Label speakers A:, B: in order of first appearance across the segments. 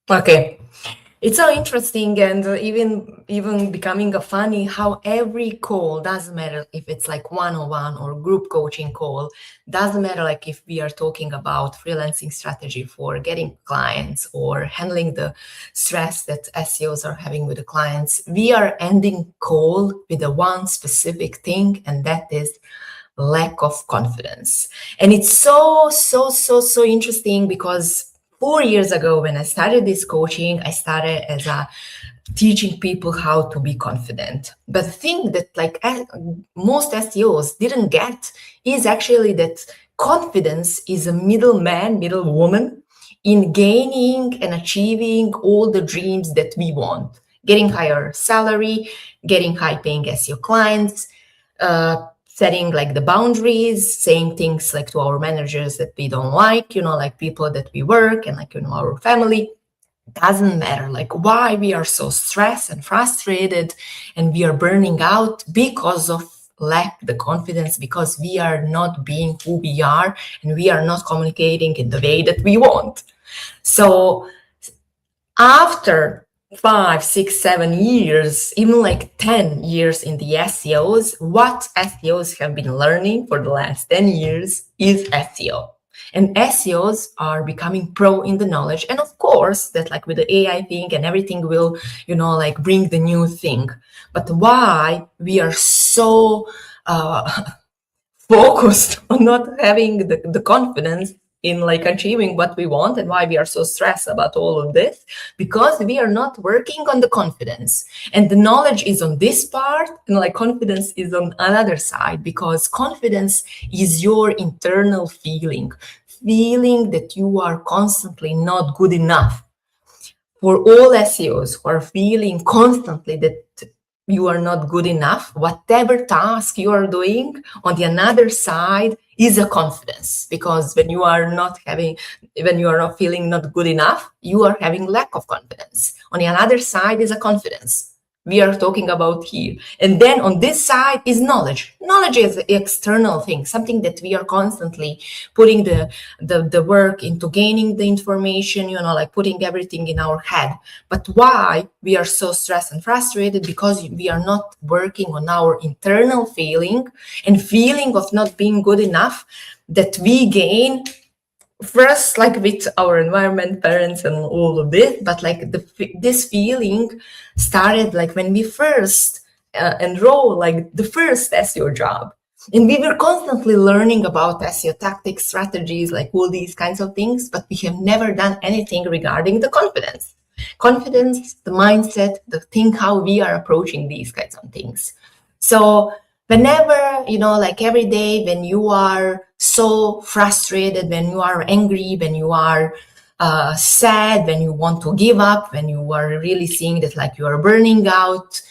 A: Okay. It's so interesting and even becoming a funny how every call doesn't matter if it's like one-on-one or group coaching call, doesn't matter like if we are talking about freelancing strategy for getting clients or handling the stress that SEOs are having with the clients, we are ending call with a one specific thing, and that is lack of confidence. And it's so interesting because 4 years ago, when I started this coaching, I started as a teaching people how to be confident. But the thing that like most SEOs didn't get is actually that confidence is a middleman, middle woman in gaining and achieving all the dreams that we want. Getting higher salary, getting high paying SEO clients, setting like the boundaries, saying things like to our managers that we don't like, like people that we work and like, our family. Doesn't matter like why we are so stressed and frustrated and we are burning out because of lack the confidence, because we are not being who we are and we are not communicating in the way that we want. So after 5, 6, 7 years, even like 10 years in the SEOs, what SEOs have been learning for the last 10 years is SEO. And SEOs are becoming pro in the knowledge. And of course, that like with the AI thing and everything will, like bring the new thing. But why we are so focused on not having the confidence in like achieving what we want, and why we are so stressed about all of this, because we are not working on the confidence, and the knowledge is on this part and like confidence is on another side, because confidence is your internal feeling that you are constantly not good enough. For all SEOs who are feeling constantly that you are not good enough, whatever task you are doing, on the other side is a confidence, because when you are not feeling not good enough, you are having lack of confidence. On the other side is a confidence we are talking about here. And then on this side is knowledge. Knowledge is an external thing, something that we are constantly putting the work into gaining the information, like putting everything in our head. But why we are so stressed and frustrated? Because we are not working on our internal feeling and feeling of not being good enough that we gain first, like with our environment, parents and all of this. But like this feeling started like when we first enrolled like the first SEO job, and we were constantly learning about SEO tactics, strategies, like all these kinds of things, but we have never done anything regarding the confidence, the mindset, the thing, how we are approaching these kinds of things. So whenever, like every day when you are so frustrated, when you are angry, when you are sad, when you want to give up, when you are really seeing that like you are burning out,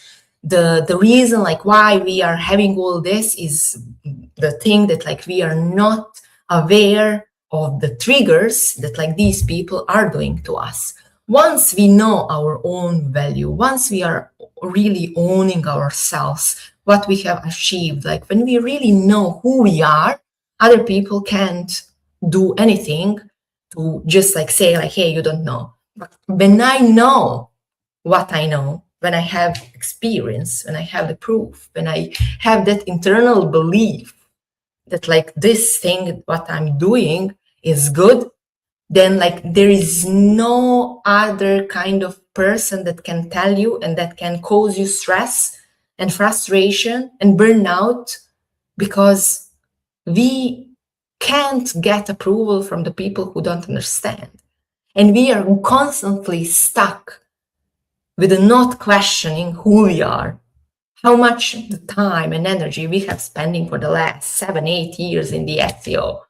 A: the reason like why we are having all this is the thing that like we are not aware of the triggers that like these people are doing to us. Once we know our own value, once we are really owning ourselves, what we have achieved, like when we really know who we are, other people can't do anything to just like say like, hey, you don't know. But when I know what I know, when I have experience, when I have the proof, when I have that internal belief that like this thing, what I'm doing is good, then like there is no other kind of person that can tell you and that can cause you stress and frustration and burnout, because we can't get approval from the people who don't understand. And we are constantly stuck with the not questioning who we are, how much the time and energy we have spending for the last 7, 8 years in the SEO.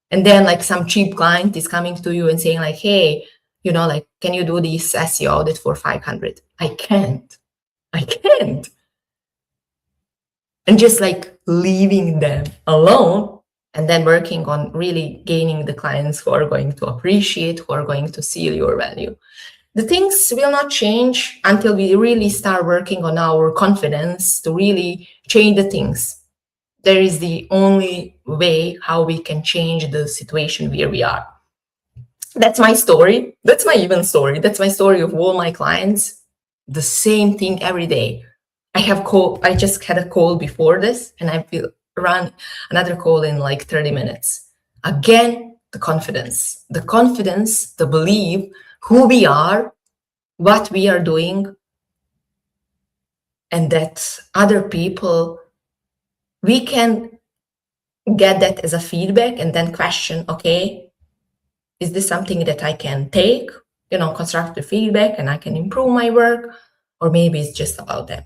A: And then like some cheap client is coming to you and saying like, hey, like, can you do this SEO audit for 500? I can't. And just like leaving them alone and then working on really gaining the clients who are going to appreciate, who are going to see your value. The things will not change until we really start working on our confidence to really change the things. There is the only way how we can change the situation where we are. That's my story. That's my even story. That's my story of all my clients. The same thing every day. I just had a call before this, and I will run another call in like 30 minutes. Again, the confidence, the belief, who we are, what we are doing, and that other people, we can get that as a feedback and then question, okay, is this something that I can take, constructive feedback, and I can improve my work, or maybe it's just about them.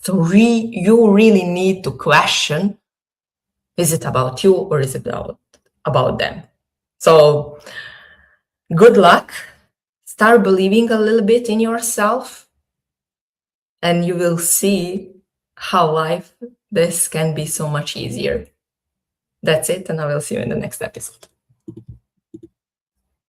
A: So you really need to question, is it about you or is it about them? So good luck. Start believing a little bit in yourself, and you will see how this can be so much easier. That's it, and I will see you in the next episode.